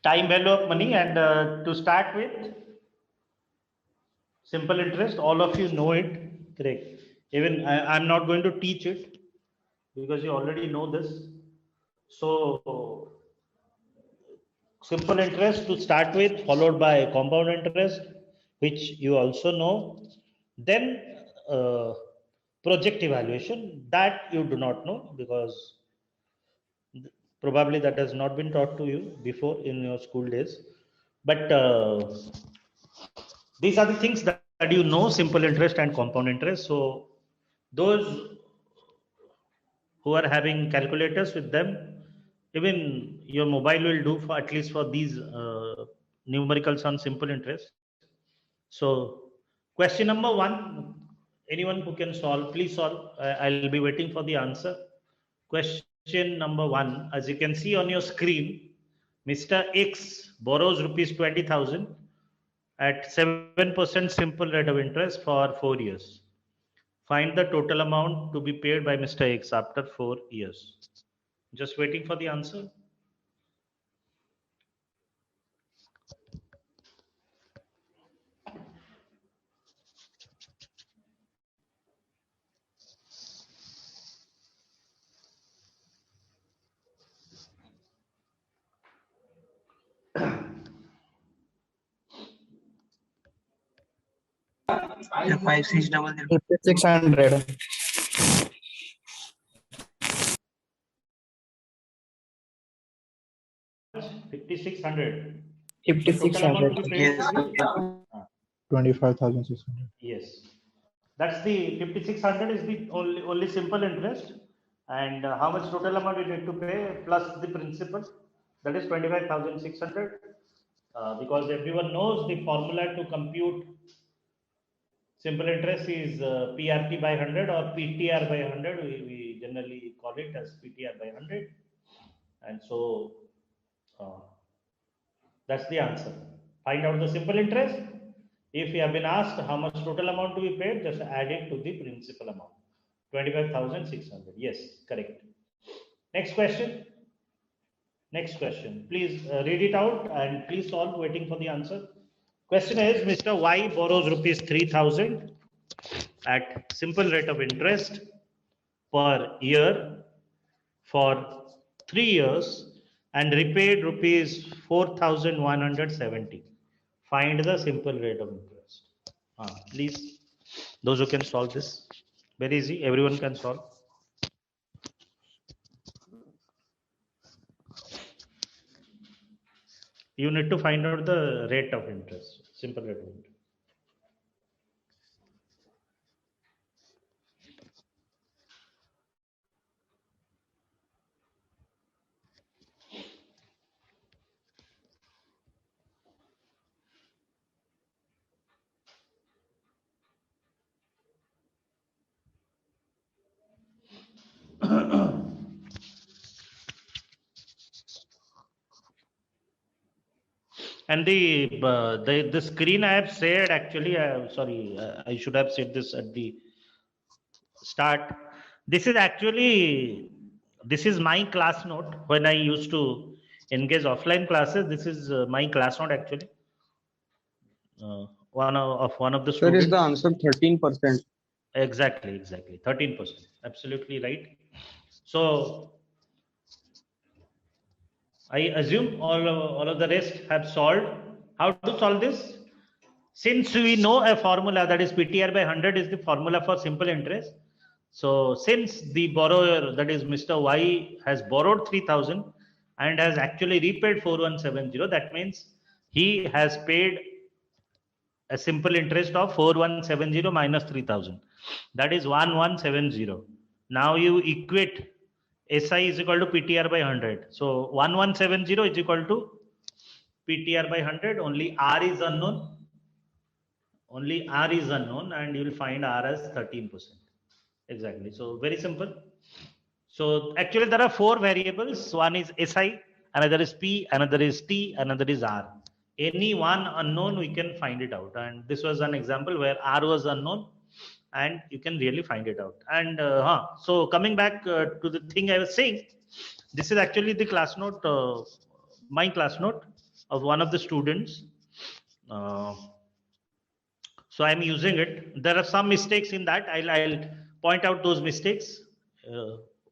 time value of money. And to start with, simple interest, all of you know it, correct? Even I'm not going to teach it because you already know this. So simple interest to start with, followed by compound interest, which you also know. Then project evaluation, that you do not know because probably that has not been taught to you before in your school days. But these are the things that you know: simple interest and compound interest. So those who are having calculators with them, even your mobile will do for at least for these numericals on simple interest. So question number 1, anyone who can solve, please solve. I'll be waiting for the answer. Question number 1, as you can see on your screen, Mr. X borrows rupees 20,000 at 7% simple rate of interest for 4 years. Find the total amount to be paid by Mr. X after 4 years. Just waiting for the answer. Yeah, 5600. 5600. 5,600. 5600. To be paid Yes. to the 25,600. yes. That's the 5,600 is the only simple interest, and how much total amount you need to pay plus the principal, that is 25,600. Because everyone knows the formula to compute simple interest is PRP by 100 or PTR by 100. We generally call it as PTR by 100, and so that's the answer. Find out the simple interest. If you have been asked how much total amount to be paid, just add it to the principal amount. 25,600. Yes, correct. Next question. Next question. Please read it out and please solve, waiting for the answer. Question is, Mr. Y borrows rupees 3,000 at simple rate of interest per year for 3 years and repaid rupees 4,170. Find the simple rate of interest. Please, those who can solve this, very easy, everyone can solve. You need to find out the rate of interest, simple rate of interest. And the screen I have shared, actually, sorry, I should have said this at the start. This is actually, this is my class note when I used to engage offline classes. This is my class note actually. One of the students. Sir, is the answer 13%? Exactly, 13%. Absolutely right. So I assume all of the rest have solved. How to solve this? Since we know a formula, that is PTR by 100 is the formula for simple interest. So since the borrower, that is Mr. Y, has borrowed 3,000 and has actually repaid 4,170, that means he has paid a simple interest of 4,170 minus 3,000. That is 1,170. Now you equate SI is equal to PTR by 100. So 1,170 is equal to PTR by 100. Only R is unknown. Only R is unknown, and you will find R as 13%. Exactly. So very simple. So actually there are 4 variables. One is SI, another is P, another is T, another is R. Any one unknown, we can find it out. And this was an example where R was unknown and you can really find it out. And so coming back to the thing I was saying, this is actually the class note my class note of one of the students. So I'm using it. There are some mistakes in that. I'll point out those mistakes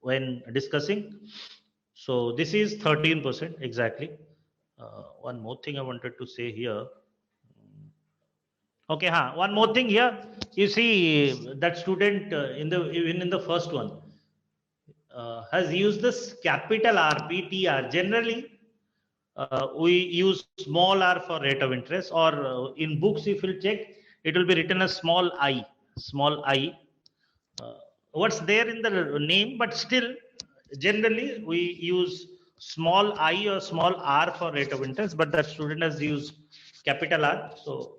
when discussing. So this is 13% exactly. One more thing I wanted to say here. Okay, one more thing here. You see that student even in the first one has used this capital R, PTR. Generally, we use small r for rate of interest, or in books, if you'll check, it will be written as small I. What's there in the name, but still, generally, we use small I or small r for rate of interest, but the student has used capital R. So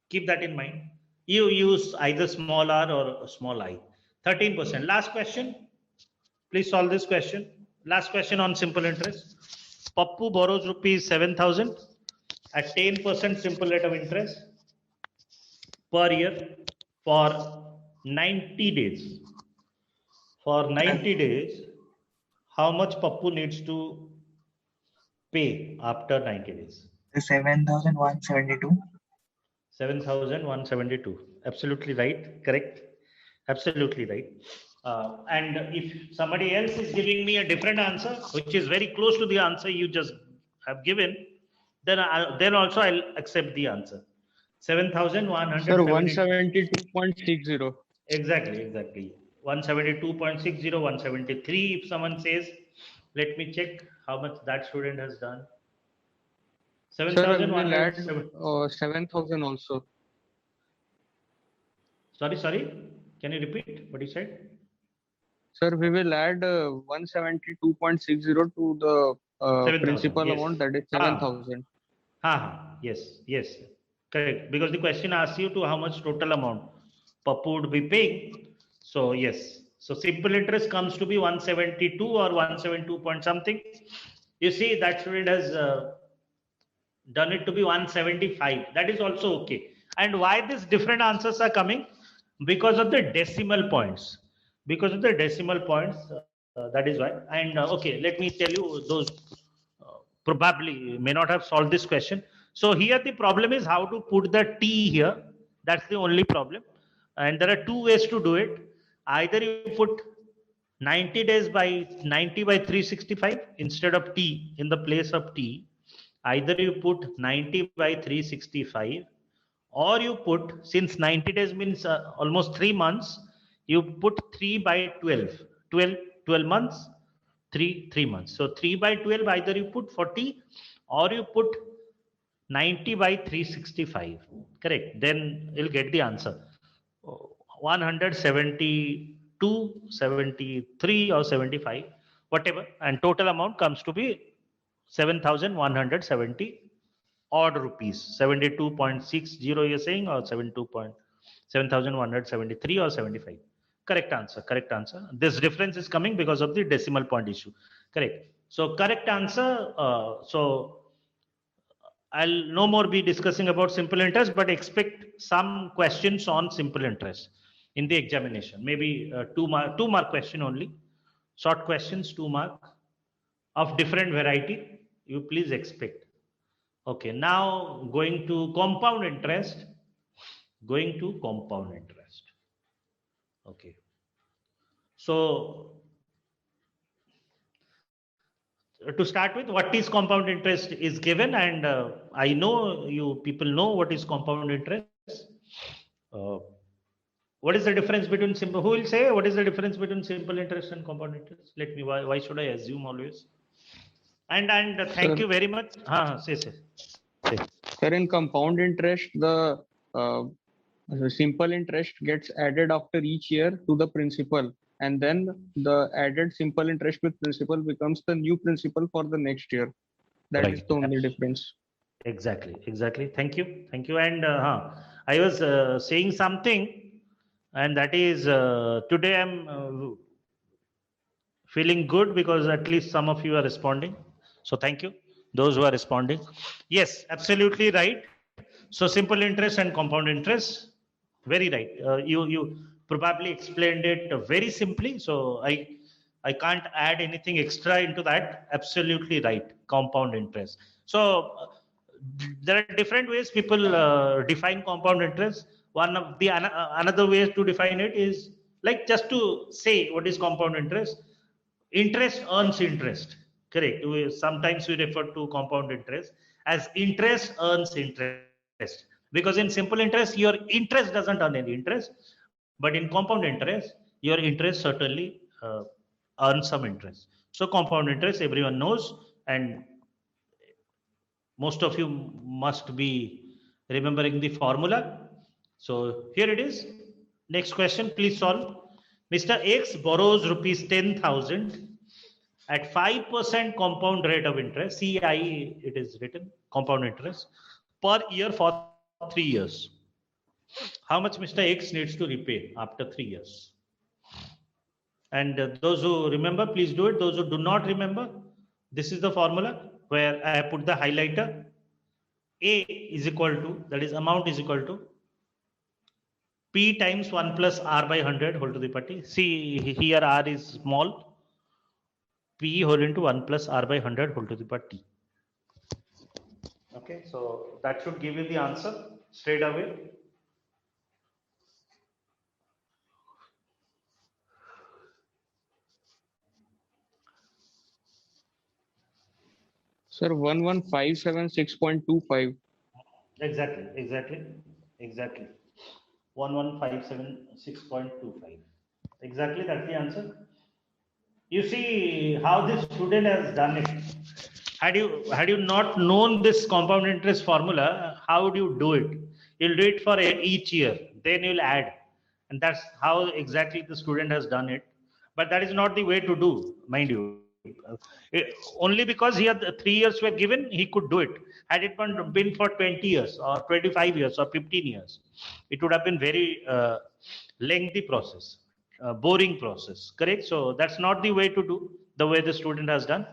keep that in mind. You use either small r or small I. 13%. Last question. Please solve this question. Last question on simple interest. Pappu borrows rupees 7,000 at 10% simple rate of interest per year for 90 days. For 90 days, how much Pappu needs to pay after 90 days? 7,172. 7,172. Absolutely right. Correct. Absolutely right. And if somebody else is giving me a different answer, which is very close to the answer you just have given, then also I'll accept the answer. 7,172. Sir, 172.60. Exactly. 172.60, 173. If someone says, let me check how much that student has done. Sir, we will add 7,107. 7,000 also. Sorry. Can you repeat what you said? Sir, we will add 172.60 to the 7,000, principal yes. amount, that is 7,000. Yes. Correct. Because the question asks you to how much total amount Pappu would be paying. So yes. So simple interest comes to be 172 or 172 point something. You see that student has done it to be 175. That is also okay. And why these different answers are coming? Because of the decimal points. That is why. And okay, let me tell you those probably may not have solved this question. So here the problem is how to put the T here. That's the only problem. And there are two ways to do it. Either you put 90 days by 90 by 365 instead of T in the place of T. Either you put 90 by 365, or you put, since 90 days means almost 3 months, you put 3 by 12. 12 months, 3 months. So 3 by 12, either you put 40 or you put 90 by 365. Correct. Then you'll get the answer. 172, 73 or 75, whatever. And total amount comes to be 7,170 odd rupees. 72.60 you're saying, or 7,173 or 75. Correct answer. This difference is coming because of the decimal point issue. Correct. So correct answer. So I'll no more be discussing about simple interest, but expect some questions on simple interest in the examination. Maybe two mark question only. Short questions, 2 mark of different variety. You please expect. Okay, now going to compound interest. Okay. So to start with, what is compound interest is given, and I know you people know what is compound interest. What is the difference between simple? Who will say what is the difference between simple interest and compound interest? Let me. Why should I assume always? And thank you very much. Say. Sir, in compound interest, the simple interest gets added after each year to the principal, and then the added simple interest with principal becomes the new principal for the next year. That is the only difference. Exactly. Thank you. And I was saying something, and that is today I'm feeling good because at least some of you are responding. So thank you, those who are responding. Yes, absolutely right. So simple interest and compound interest, very right. You probably explained it very simply. So I can't add anything extra into that. Absolutely right. Compound interest. So there are different ways people define compound interest. One of the another way to define it is like just to say what is compound interest. Interest earns interest. Correct. Sometimes we refer to compound interest as interest earns interest, because in simple interest your interest doesn't earn any interest, but in compound interest your interest certainly earns some interest. So compound interest everyone knows, and most of you must be remembering the formula. So here it is. Next question, please solve. Mr. X borrows rupees 10,000 at 5% compound rate of interest, CI it is written, compound interest, per year for 3 years. How much Mr. X needs to repay after 3 years? And those who remember, please do it. Those who do not remember, this is the formula where I have put the highlighter. A is equal to, that is amount is equal to P times 1 plus R by 100 whole to the power t. See here R is small. P whole into 1 plus R by 100 whole to the power t. Okay, so that should give you the answer straight away. Sir, 1157.6.25. Exactly. 1157.6.25. Exactly, that's the answer. You see how this student has done it. Had you not known this compound interest formula, how would you do it? You'll do it for each year, then you'll add, and that's how exactly the student has done it. But that is not the way to do, mind you. Only because he had 3 years were given, he could do it. Had it been for 20 years or 25 years or 15 years, it would have been very lengthy process, boring process. Correct? So that's not the way to do, the way the student has done.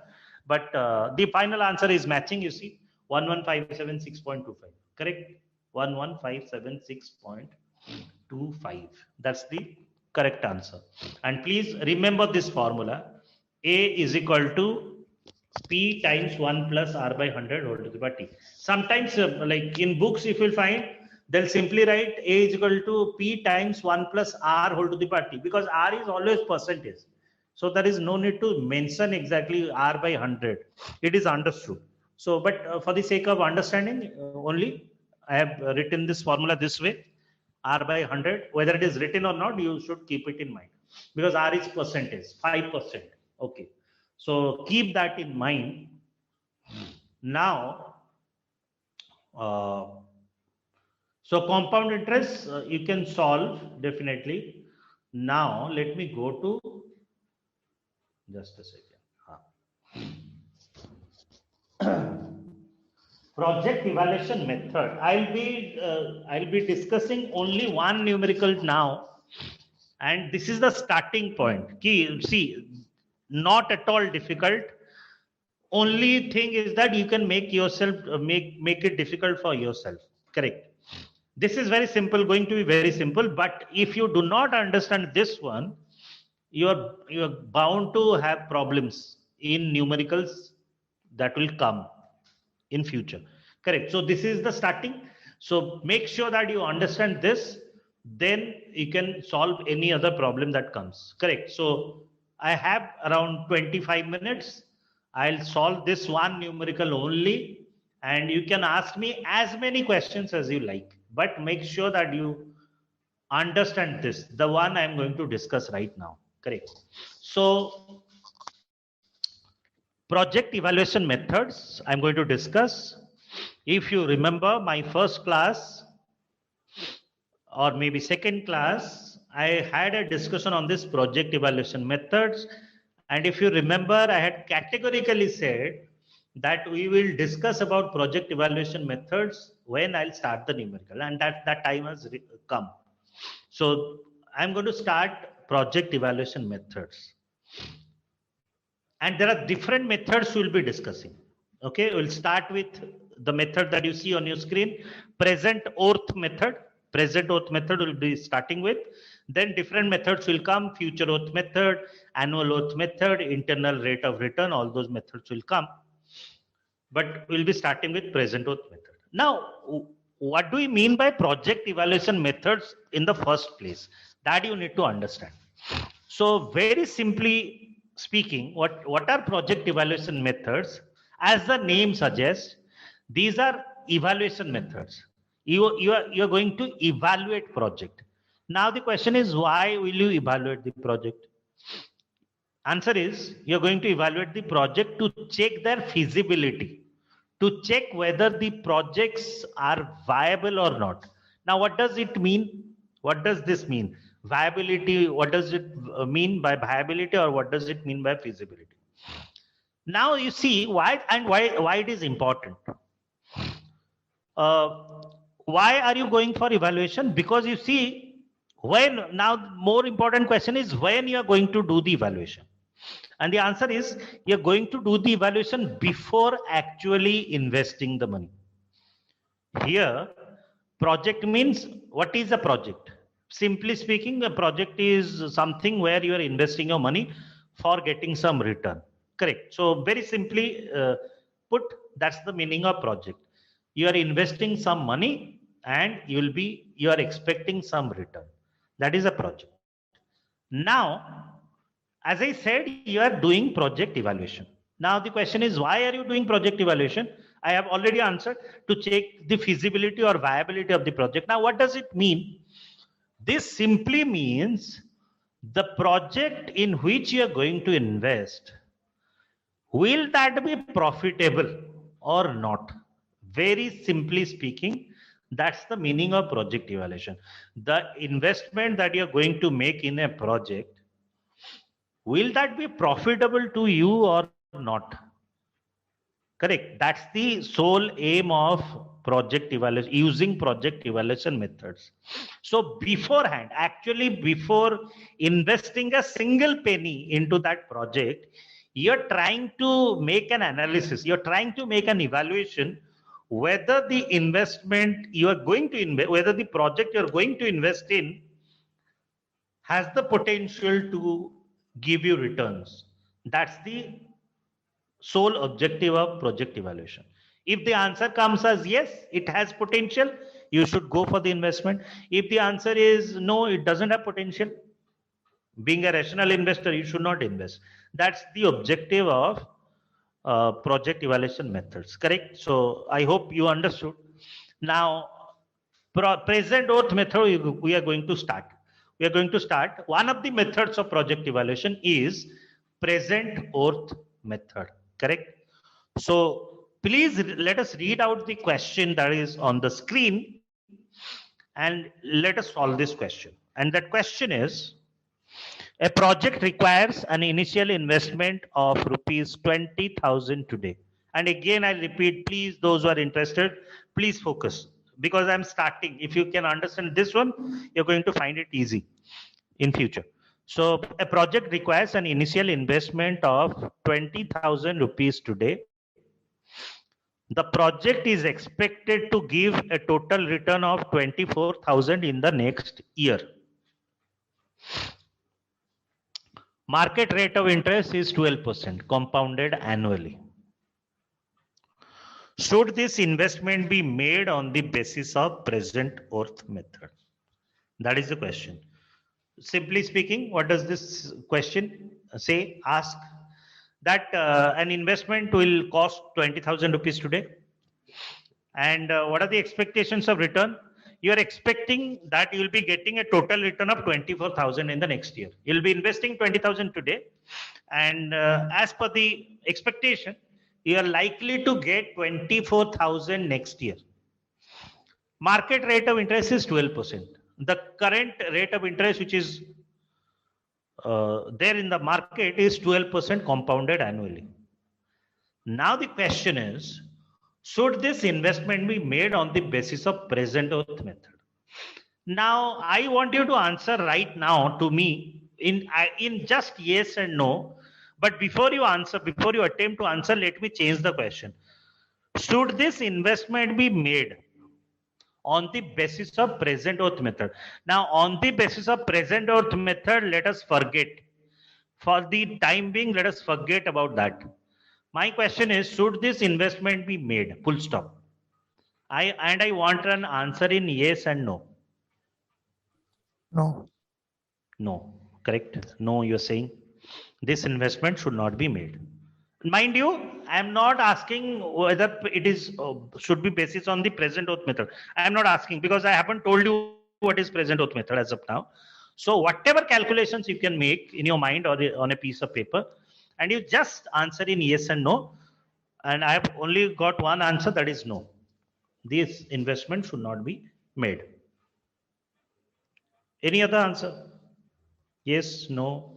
But the final answer is matching, you see, 11576.25. Correct? 11576.25. That's the correct answer. And please remember this formula. A is equal to P times 1 plus R by 100 whole to the power t. Sometimes, like in books, if you'll find, they'll simply write A is equal to P times 1 plus R whole to the power t, because R is always percentage. So there is no need to mention exactly R by 100. It is understood. So, but for the sake of understanding only, I have written this formula this way. R by 100, whether it is written or not, you should keep it in mind, because R is percentage, 5%. Okay, so keep that in mind. Now, so compound interest you can solve definitely. Now let me go to, just a second. Project evaluation method. I'll be discussing only one numerical now, and this is the starting point. Key, see, not at all difficult. Only thing is that you can make yourself make it difficult for yourself. Correct. This is very simple, going to be very simple. But if you do not understand this one, you're bound to have problems in numericals that will come in future. Correct. So this is the starting. So make sure that you understand this, then you can solve any other problem that comes. Correct. So I have around 25 minutes. I'll solve this one numerical only, and you can ask me as many questions as you like, but make sure that you understand this, the one I'm going to discuss right now. Correct. So project evaluation methods I'm going to discuss. If you remember my first class or maybe second class, I had a discussion on this project evaluation methods. And if you remember, I had categorically said that we will discuss about project evaluation methods when I'll start the numerical, and that time has come. So I'm going to start project evaluation methods. And there are different methods we'll be discussing. Okay, we'll start with the method that you see on your screen, present oath method. Present oath method will be starting with. Then different methods will come, future oath method, annual oath method, internal rate of return, all those methods will come. But we'll be starting with present oath method. Now, what do we mean by project evaluation methods in the first place? That you need to understand. So very simply speaking, what are project evaluation methods? As the name suggests, these are evaluation methods. You are going to evaluate project. Now the question is, why will you evaluate the project? Answer is, you're going to evaluate the project to check their feasibility, to check whether the projects are viable or not. Now, what does it mean? What does this mean? Viability, what does it mean by viability, or what does it mean by feasibility? Now you see why it is important. Why are you going for evaluation? Because you see, now more important question is when you are going to do the evaluation. And the answer is, you're going to do the evaluation before actually investing the money. Here, project means, what is a project? Simply speaking, a project is something where you are investing your money for getting some return. Correct. So very simply put, that's the meaning of project. You are investing some money and you are expecting some return. That is a project. Now, as I said, you are doing project evaluation. Now the question is, why are you doing project evaluation? I have already answered, to check the feasibility or viability of the project. Now, what does it mean? This simply means the project in which you are going to invest, will that be profitable or not? Very simply speaking, that's the meaning of project evaluation. The investment that you're going to make in a project, will that be profitable to you or not? Correct. That's the sole aim of project evaluation, using project evaluation methods. So beforehand, actually before investing a single penny into that project, you're trying to make an analysis, you're trying to make an evaluation whether the investment you are going to invest, whether the project you're going to invest in has the potential to give you returns. That's the sole objective of project evaluation. If the answer comes as yes, it has potential, you should go for the investment. If the answer is no, it doesn't have potential, being a rational investor, you should not invest. That's the objective of project evaluation methods. Correct? So I hope you understood. Now, present oath method we are going to start. We are going to start. One of the methods of project evaluation is present oath method. Correct? So please let us read out the question that is on the screen and let us solve this question. And that question is, a project requires an initial investment of rupees 20,000 today. And again, I repeat, please, those who are interested, please focus, because I'm starting. If you can understand this one, you're going to find it easy in future. So a project requires an initial investment of 20,000 rupees today. The project is expected to give a total return of 24,000 in the next year. Market rate of interest is 12% compounded annually. Should this investment be made on the basis of present oath method? That is the question. Simply speaking, what does this question say? Ask that an investment will cost 20,000 rupees today. And what are the expectations of return? You are expecting that you will be getting a total return of 24,000 in the next year. You'll be investing 20,000 today. And as per the expectation, you are likely to get 24,000 next year. Market rate of interest is 12%. The current rate of interest, which is there in the market, is 12% compounded annually. Now the question is, should this investment be made on the basis of present oath method? Now, I want you to answer right now to me in just yes and no. But before you answer, before you attempt to answer, let me change the question. Should this investment be made On the basis of present oath method. Now, on the basis of present oath method, let us forget. For the time being, let us forget about that. My question is, should this investment be made? Full stop. I want an answer in yes and no. No. No, correct? No, you're saying this investment should not be made. Mind you, I am not asking whether it is should be basis on the present oath method. I am not asking because I haven't told you what is present oath method as of now. So whatever calculations you can make in your mind or on a piece of paper, and you just answer in yes and no. And I have only got one answer, that is no. This investment should not be made. Any other answer? Yes, no.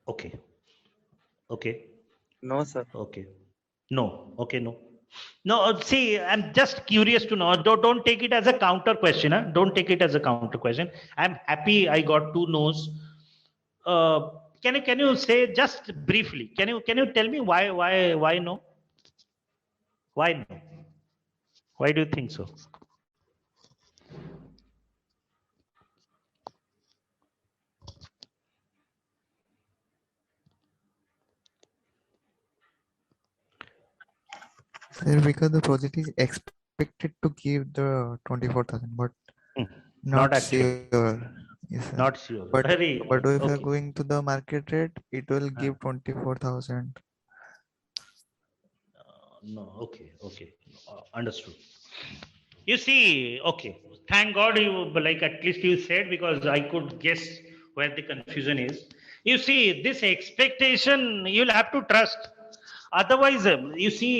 Okay. Okay. No, sir. Okay. No. Okay. No. No. See, I'm just curious to know. Don't take it as a counter question. Huh? Don't take it as a counter question. I'm happy I got two no's. Can you say just briefly? Can you tell me why no? Why no? Why do you think so? Sir, because the project is expected to give the 24,000, but Hmm. not actually. sure. Yes, sir. Not sure. But Very if we are okay. going to the market rate, it will give 24,000. No. Okay. Okay. Understood. You see, okay. Thank God you like at least you said, because I could guess where the confusion is. You see, this expectation you'll have to trust. Otherwise, you see,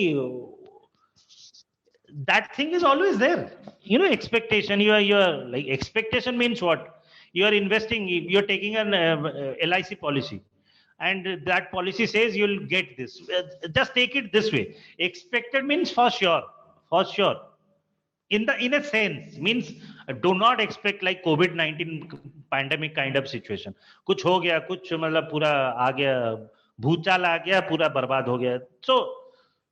that thing is always there. You know, expectation. You're like expectation means what? You are investing. You're taking an LIC policy, and that policy says you'll get this. Just take it this way. Expected means for sure. For sure. In a sense means do not expect like COVID-19 pandemic kind of situation. कुछ हो गया, कुछ मतलब पूरा आ गया, भूचाल आ गया, पूरा बर्बाद हो गया. So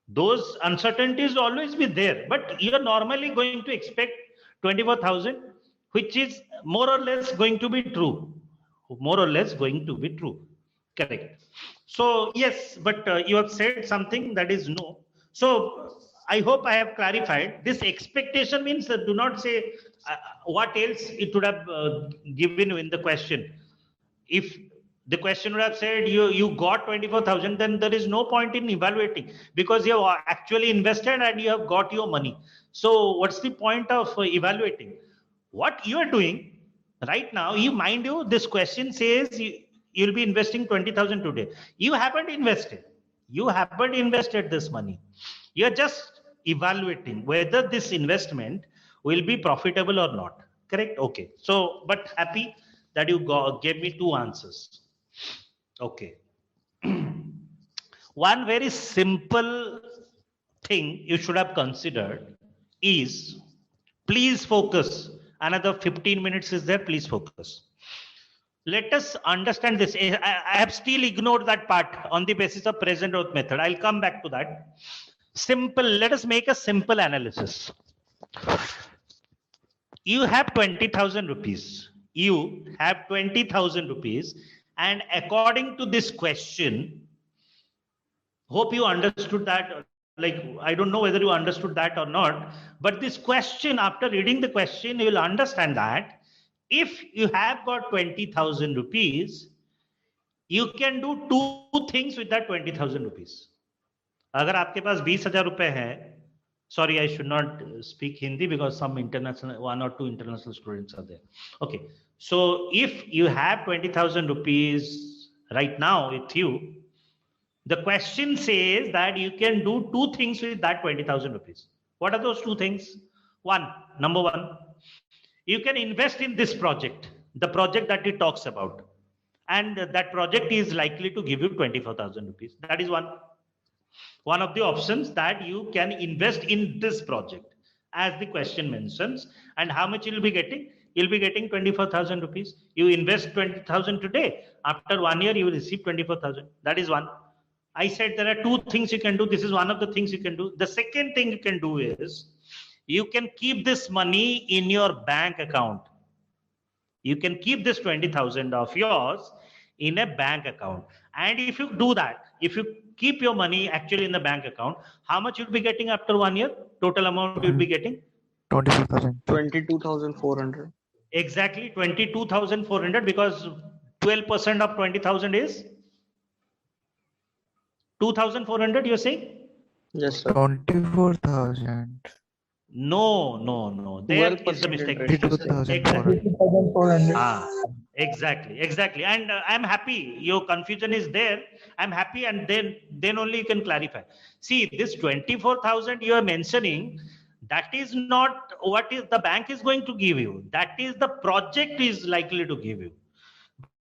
those uncertainties will always be there, but you are normally going to expect 24,000, which is more or less going to be true. More or less going to be true. Correct. So yes, but you have said something that is no. So I hope I have clarified. This expectation means do not say what else it would have given you in the question. If the question would have said you got 24,000, then there is no point in evaluating, because you have actually invested and you have got your money. So what's the point of evaluating? What you are doing right now, you mind you, this question says you'll be investing 20,000 today. You haven't invested. You haven't invested this money. You're just evaluating whether this investment will be profitable or not. Correct? Okay. So, but happy that you gave me two answers. Okay. One very simple thing you should have considered is, please focus. Another 15 minutes is there. Please focus. Let us understand this. I have still ignored that part on the basis of present oath method. I'll come back to that. Simple. Let us make a simple analysis. You have 20,000 rupees. You have 20,000 rupees. And according to this question, hope you understood that. Like, I don't know whether you understood that or not. But this question, after reading the question, you will understand that if you have got 20,000 rupees, you can do two things with that 20,000 rupees. अगर आपके पास 20,000 रुपए है, sorry, I should not speak Hindi because some international, one or two international students are there. Okay, so if you have 20,000 rupees right now with you, the question says that you can do two things with that 20,000 rupees. What are those two things? Number one, you can invest in this project, the project that it talks about, and that project is likely to give you 24,000 rupees. That is one of the options, that you can invest in this project as the question mentions. And how much you'll be getting? You'll be getting 24,000 rupees. You invest 20,000 today. After 1 year, you will receive 24,000. That is one. I said there are two things you can do. This is one of the things you can do. The second thing you can do is you can keep this money in your bank account. You can keep this 20,000 of yours in a bank account. And if you do that, if you keep your money actually in the bank account, how much you'll be getting after 1 year? Total amount you'll be getting? 24,000. 22,400. Exactly 22,400, because 12% of 20,000 is 2,400, you're saying? Yes, sir. 24,000. No. There is the 12% mistake. interest. 22,400. 2,400. Exactly. And I'm happy your confusion is there. I'm happy, and then only you can clarify. See, this 24,000 you are mentioning, that is not what is the bank is going to give you. That is the project is likely to give you.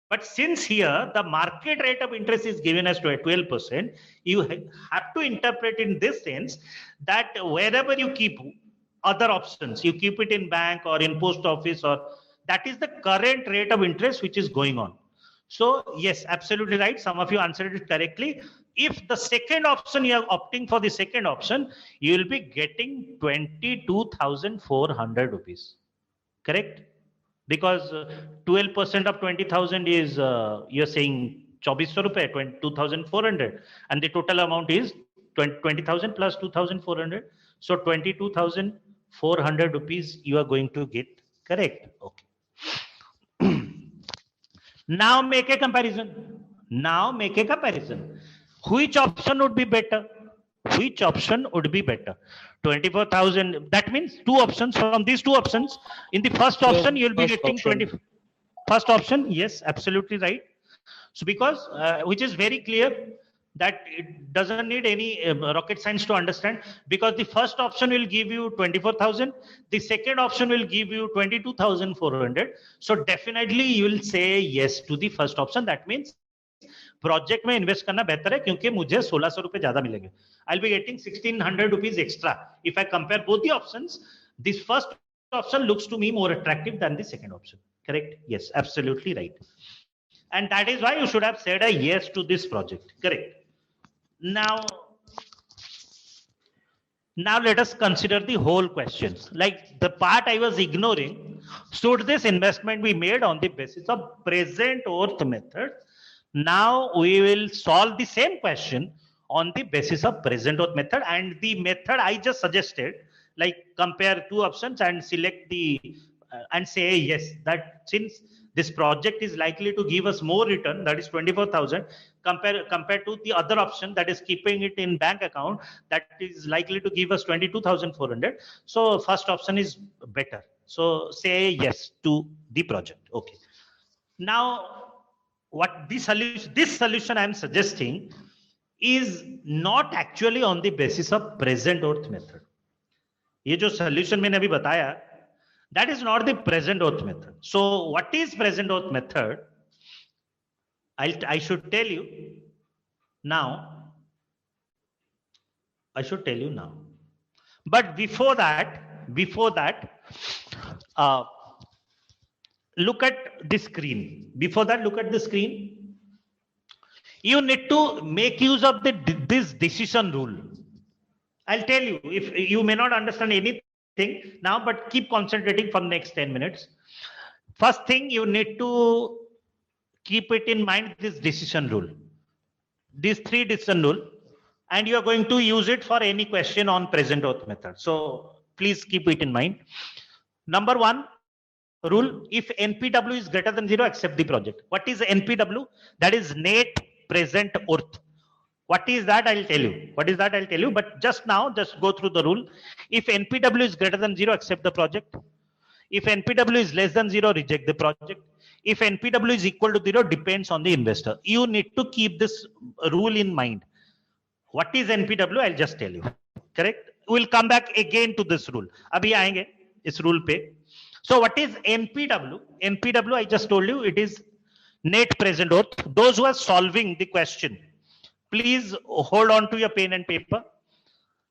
But since here the market rate of interest is given as 12%, you have to interpret in this sense that wherever you keep other options, you keep it in bank or in post office, or that is the current rate of interest which is going on. So yes, absolutely right. Some of you answered it correctly. If the second option, you are opting for the second option, you will be getting 22,400 rupees. Correct? Because 12% of 20,000 is, you're saying 2400 rupees, 22,400, and the total amount is 20,000 plus 2,400. So 22,400 rupees you are going to get. Correct? Okay. Now make a comparison. Which option would be better? 24,000. That means two options. From these two options, in the first option, you'll be First getting option. 20. First option, yes, absolutely right. So because, which is very clear, that it doesn't need any rocket science to understand, because the first option will give you 24,000, the second option will give you 22,400. So definitely you will say yes to the first option. That means project में invest करना बेहतर है, क्योंकि मुझे 1600 रुपए ज्यादा मिलेंगे. I'll be getting 1,600 rupees extra. If I compare both the options, this first option looks to me more attractive than the second option. Correct? Yes, absolutely right. And that is why you should have said a yes to this project. Correct. Now let us consider the whole questions. Like the part I was ignoring, should this investment be made on the basis of present worth method? Now we will solve the same question on the basis of present worth method, and the method I just suggested, like compare two options and select the and say yes, that since this project is likely to give us more return, that is 24,000, compared to the other option, that is keeping it in bank account, that is likely to give us 22,400. So first option is better. So say yes to the project. Okay. Now what this solution I am suggesting is not actually on the basis of present worth method. ये जो solution मैंने अभी बताया, that is not the present worth method. So what is present worth method? I should tell you now. But before that, look at the screen. You need to make use of this decision rule. I'll tell you, if you may not understand anything now, but keep concentrating for the next 10 minutes. First thing, you need to keep it in mind, this decision rule. These three decision rule, and you are going to use it for any question on present worth method. So please keep it in mind. Number one rule, if NPW is greater than 0, accept the project. What is NPW? That is net present worth. What is that? I'll tell you. But just now, just go through the rule. If NPW is greater than 0, accept the project. If NPW is less than 0, reject the project. If NPW is equal to 0, depends on the investor. You need to keep this rule in mind. What is NPW? I'll just tell you. Correct? We'll come back again to this rule. Abhi aayenge is rule pe. So what is NPW? NPW, I just told you, it is net present worth. Those who are solving the question, please hold on to your pen and paper.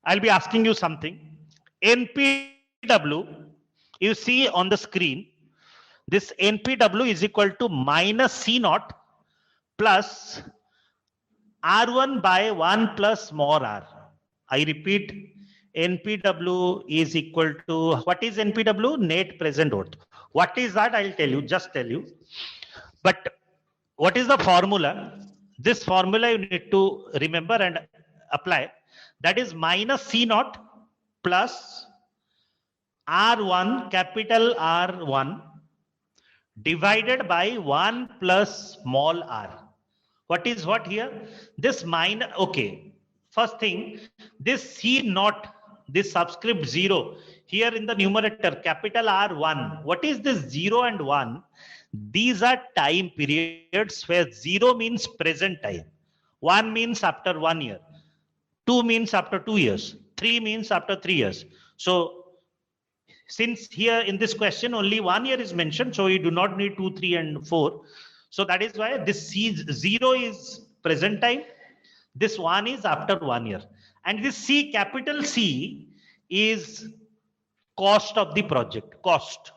I'll be asking you something. NPW, you see on the screen, this NPW is equal to minus C naught plus R1 by 1 plus small r. I repeat, NPW is equal to, what is NPW? Net present worth. What is that? I'll tell you, just tell you. But what is the formula? This formula you need to remember and apply. That is minus C naught plus R1, capital R1, divided by 1 plus small r. What is what here? This minus, okay. First thing, this C naught, this subscript 0, here in the numerator, capital R1. What is this 0 and 1? These are time periods where 0 means present time. 1 means after 1 year. 2 means after 2 years. 3 means after 3 years. So, since here in this question only 1 year is mentioned, so you do not need 2, 3 and 4. So that is why this C0 is present time. This 1 is after 1 year. And this C, capital C, is cost of the project. Cost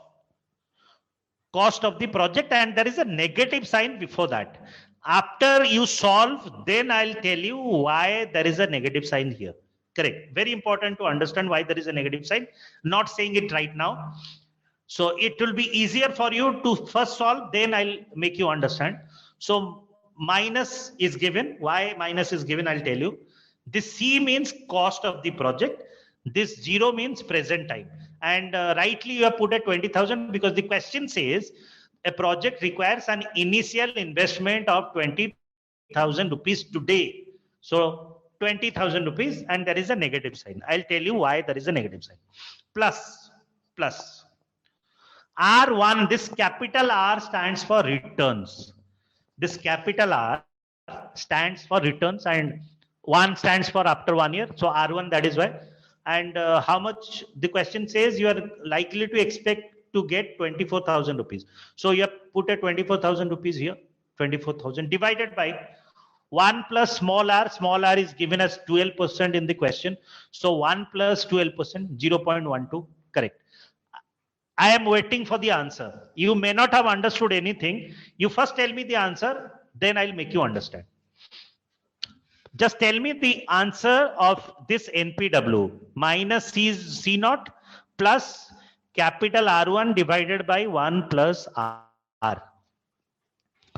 of the project, and there is a negative sign before that. After you solve, then I'll tell you why there is a negative sign here. Correct. Very important to understand why there is a negative sign. Not saying it right now. So it will be easier for you to first solve, then I'll make you understand. So minus is given. Why minus is given, I'll tell you. This C means cost of the project. This 0 means present time. And rightly you have put at 20,000 because the question says a project requires an initial investment of 20,000 rupees today. So 20,000 rupees, and there is a negative sign. I'll tell you why there is a negative sign. Plus R1, this capital R stands for returns. This capital R stands for returns, and 1 stands for after 1 year. So R1, that is why. And how much the question says you are likely to expect to get 24,000 rupees. So you have put a 24,000 rupees here, 24,000 divided by 1 plus small r is given as 12% in the question. So 1 plus 12%, 0.12, correct. I am waiting for the answer. You may not have understood anything. You first tell me the answer, then I'll make you understand. Just tell me the answer of this NPW. Minus C naught plus capital R1 divided by 1 plus R.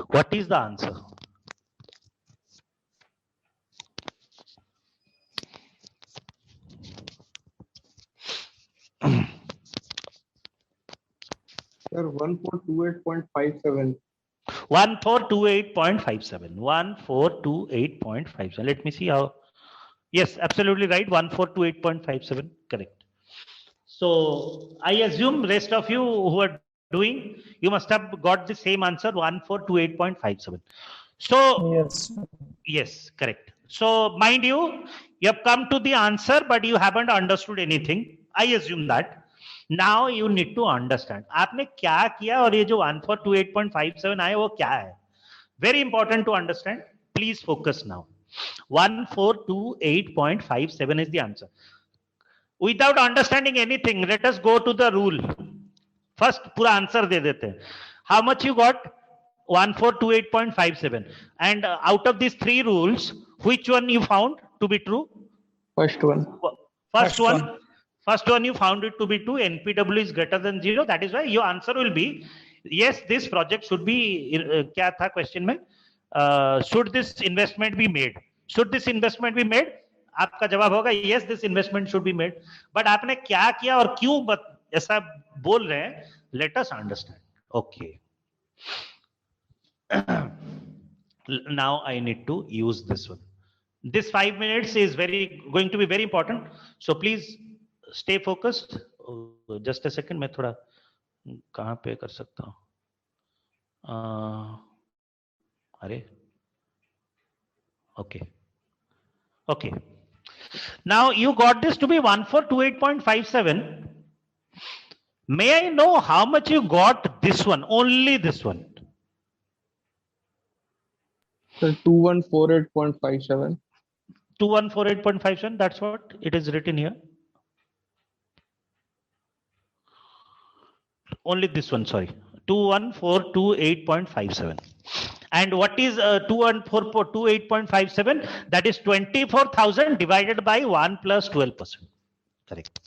What is the answer? Sir, 1428.57. 1428.57. 1428.57. Let me see how. Yes, absolutely right. 1428.57. Correct. So I assume rest of you who are doing, you must have got the same answer, 1428.57. So yes, correct. So mind you, you have come to the answer, but you haven't understood anything. I assume that. Now you need to understand. आपने क्या किया और ये जो 1428.57 आए वो क्या है? Very important to understand. Please focus now. 1428.57 is the answer. Without understanding anything, let us go to the rule. First, पूरा answer दे देते हैं. How much you got? 1428.57. And out of these 3 rules, which one you found to be true? First one. First one you found it to be true. NPW is greater than 0. That is why your answer will be yes. This project should be. क्या था question में? Should this investment be made? Should this investment be made? आपका जवाब होगा yes. This investment should be made. But आपने क्या किया और क्यों ऐसा बोल रहे हैं? Let us understand. Okay. Now I need to use this one. This 5 minutes is going to be very important. So please stay focused. Just a second. मैं थोड़ा कहाँ पे कर सकता हूँ? अरे. Okay. Now you got this to be 1428.57. May I know how much you got this one? Only this one. Sir, 2148.57. 2148.57. That's what it is written here. Only this one, sorry. 2148.57. And what is 28.57? That is 24,000 divided by 1 plus 12%. Correct.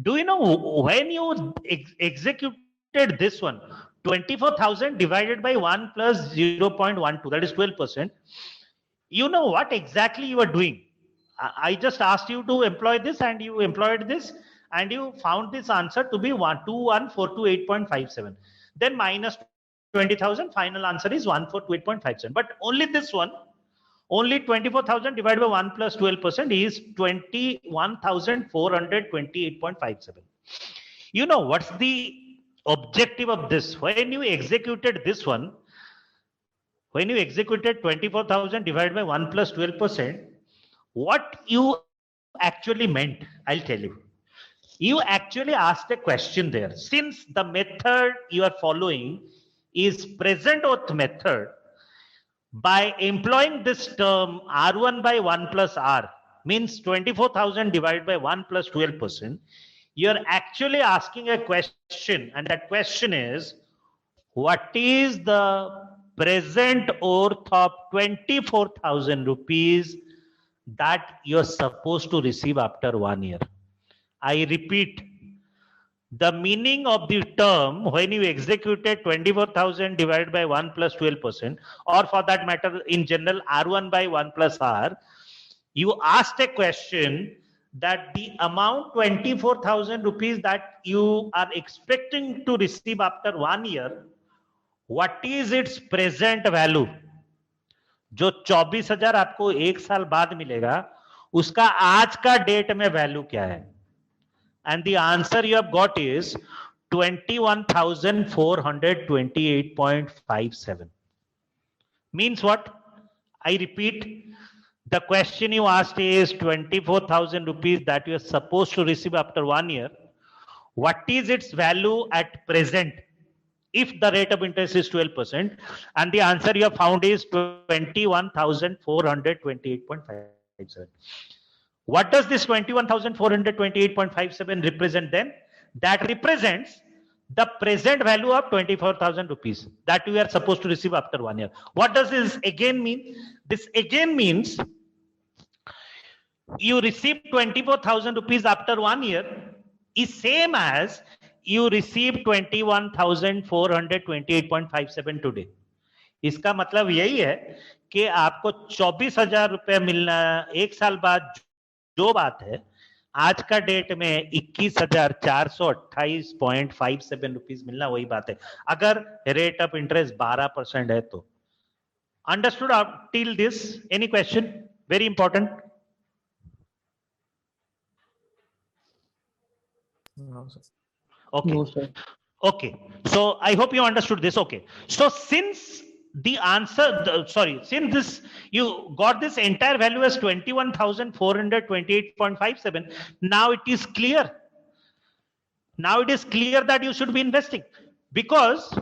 Do you know when you executed this one, 24,000 divided by 1 plus 0.12, that is 12%. You know what exactly you are doing? I just asked you to employ this and you employed this and you found this answer to be 21428.57. Then minus 20,000, final answer is 1428.57. But only this one, only 24,000 divided by 1 plus 12% is 21,428.57. You know what's the objective of this? When you executed this one, when you executed 24,000 divided by 1 plus 12%, what you actually meant, I'll tell you. You actually asked a question there. Since the method you are following is present oath method, by employing this term R1 by 1 plus R means 24,000 divided by 1 plus 12%, you're actually asking a question, and that question is, what is the present oath of 24,000 rupees that you're supposed to receive after 1 year? I repeat, the meaning of the term when you executed 24,000 divided by 1 plus 12%, or for that matter, in general, R1 by 1 plus R, you asked a question that the amount 24,000 rupees that you are expecting to receive after 1 year, what is its present value? जो 24,000 आपको एक साल बाद मिलेगा, उसका आज का date में वैल्यू क्या है? And the answer you have got is 21,428.57. Means what? I repeat, the question you asked is 24,000 rupees that you are supposed to receive after 1 year. What is its value at present if the rate of interest is 12%? And the answer you have found is 21,428.57. What does this 21,428.57 represent then? That represents the present value of 24,000 rupees that we are supposed to receive after 1 year. What does this again mean? This again means you receive 24,000 rupees after 1 year is same as you receive 21,428.57 today. इसका मतलब यही है कि आपको 24,000 रुपए मिलना एक साल बाद जो बात है, आज का डेट में 21,428.57 रुपीस मिलना वही बात है, अगर रेट ऑफ इंटरेस्ट 12% है तो. Understood up till this? Any question? Very important. No, sir. Okay. No, sir. Okay. So I hope you understood this. Okay. So since the answer, since this, you got this entire value as 21,428.57. Now it is clear. Now it is clear that you should be investing, because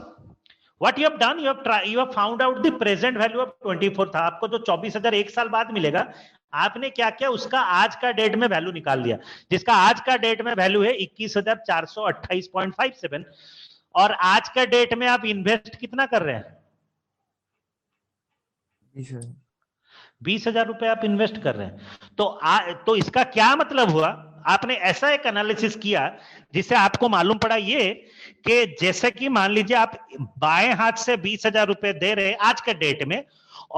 what you have done, you have found out the present value of 24 था. आपको जो 24,000 एक साल बाद मिलेगा, आपने क्या किया, उसका आज का डेट में वैल्यू निकाल दिया, जिसका आज का डेट में वैल्यू है 21,428.57. और आज का डेट में आप इन्वेस्ट कितना कर रहे हैं? 20,000 रुपए आप इन्वेस्ट कर रहे हैं. तो इसका क्या मतलब हुआ? आपने ऐसा एक एनालिसिस किया जिससे आपको मालूम पड़ा ये कि जैसे कि मान लीजिए आप बाएं हाथ से 20,000 रुपए दे रहे आज के डेट में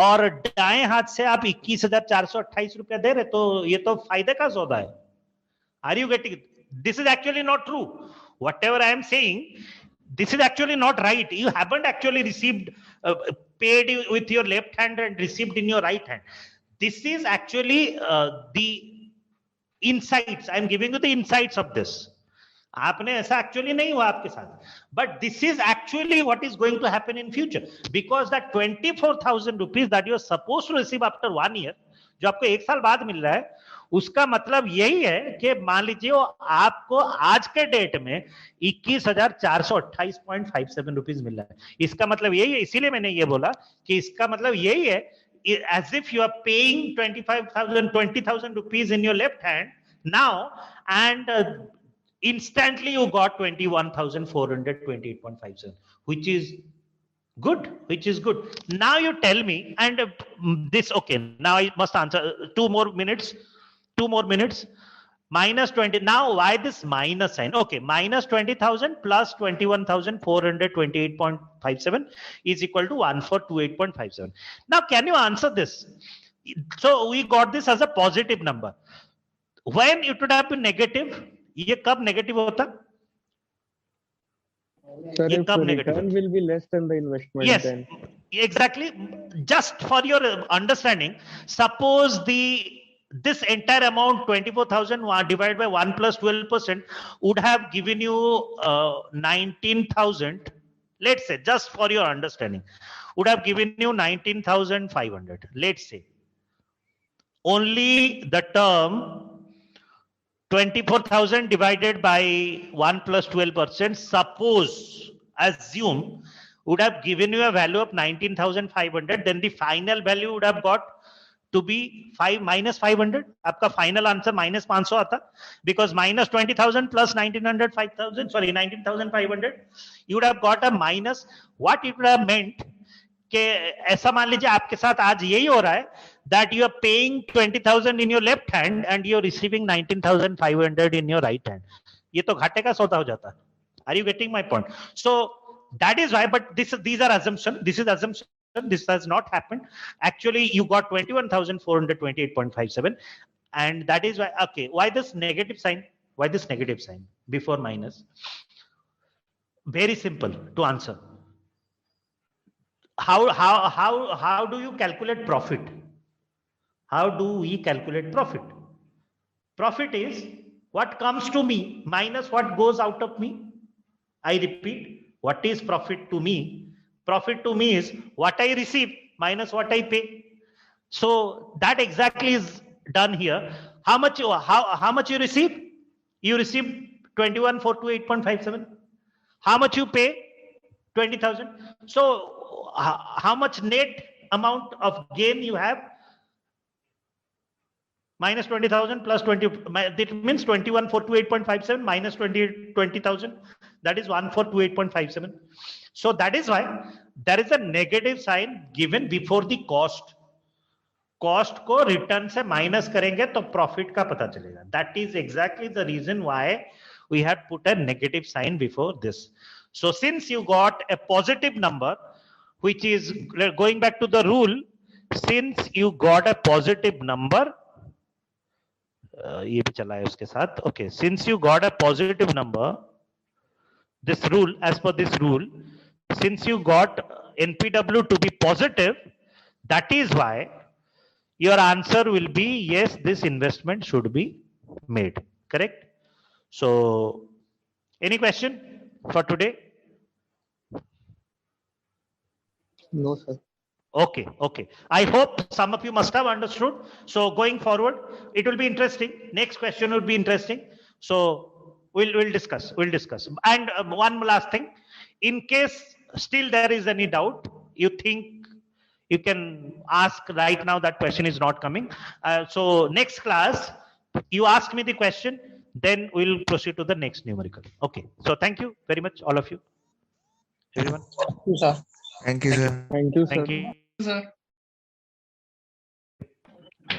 और दाएं हाथ से आप 21,428 रुपए दे रहे, तो ये तो फायदे का सौदा है. Are you getting? This is actually not true. Whatever I am saying, this is actually not right. You haven't actually received paid with your left hand and received in your right hand. This is actually the insights. I am giving you the insights of this. आपने ऐसा actually नहीं हुआ आपके साथ, but this is actually what is going to happen in future, because that 24,000 rupees that you are supposed to receive after 1 year, जो आपको एक साल बाद मिल रहा है, उसका मतलब यही है कि मान लीजिए आपको आज के डेट में 21,428.57 रुपीस मिल रहा है. इसका मतलब यही है, इसीलिए मैंने ये बोला कि इसका मतलब यही है, as if you are paying 20,000 rupees in your left hand now, and instantly you got 21,428.57, which is Good, which is good. Now you tell me, and this, okay, now I must answer 2 more minutes. 2 more minutes. Minus 20. Now, why this minus sign? Okay, minus 20,000 plus 21,428.57 is equal to 1428.57. Now, can you answer this? So, we got this as a positive number. When it would have been negative, ये कब negative होता? Sir, ये if कब the negative return होता? will be less than the investment, Yes, then exactly. Just for your understanding, suppose this entire amount 24,000 divided by 1 plus 12% would have given you 19,000. Let's say, just for your understanding, would have given you 19,500. Let's say only the term 24,000 divided by 1 plus 12%, suppose, assume, would have given you a value of 19,500, then the final value would have got to be 5 minus 500. आपका final answer minus 500 आता, because minus 20,000 plus 19,500, you would have got a minus. What it would have meant कि ऐसा मान लीजिए आपके साथ आज यही हो रहा है, that you are paying 20,000 in your left hand and you are receiving 19,500 in your right hand. ये तो घाटे का सौदा हो जाता है. Are you getting my point? So that is why, but these are assumption. This is assumption. This has not happened. Actually, you got 21,428.57, and that is why. Okay, why this negative sign? Why this negative sign before minus? Very simple to answer. How do you calculate profit? How do we calculate profit? Profit is what comes to me minus what goes out of me. I repeat, what is profit to me? Profit to me is what I receive minus what I pay. So that exactly is done here. How much you receive? You receive 21,428.57. How much you pay? 20,000. So how much net amount of gain you have? Minus 20,000 plus 20, that means 21,428.57 minus 20,000, that is 1,428.57. So that is why there is a negative sign given before the cost. Cost को return से minus करेंगे तो profit का पता चलेगा. That is exactly the reason why we had put a negative sign before this. So since you got a positive number, which is going back to the rule, since you got a positive number, ये भी चला है उसके साथ. Okay, since you got a positive number, this rule, as per this rule, since you got NPW to be positive, that is why your answer will be yes, this investment should be made. Correct? So, any question for today? no, sir. Okay, okay. I hope some of you must have understood. So going forward, it will be interesting. Next question will be interesting. So we'll discuss. We'll discuss. And one last thing, in case still there is any doubt, you think you can ask right now. That question is not coming. So next class, you ask me the question, then we'll proceed to the next numerical. Okay. So thank you very much, all of you. Everyone. Thank you, sir. Thank you, sir. Thank you. Sir.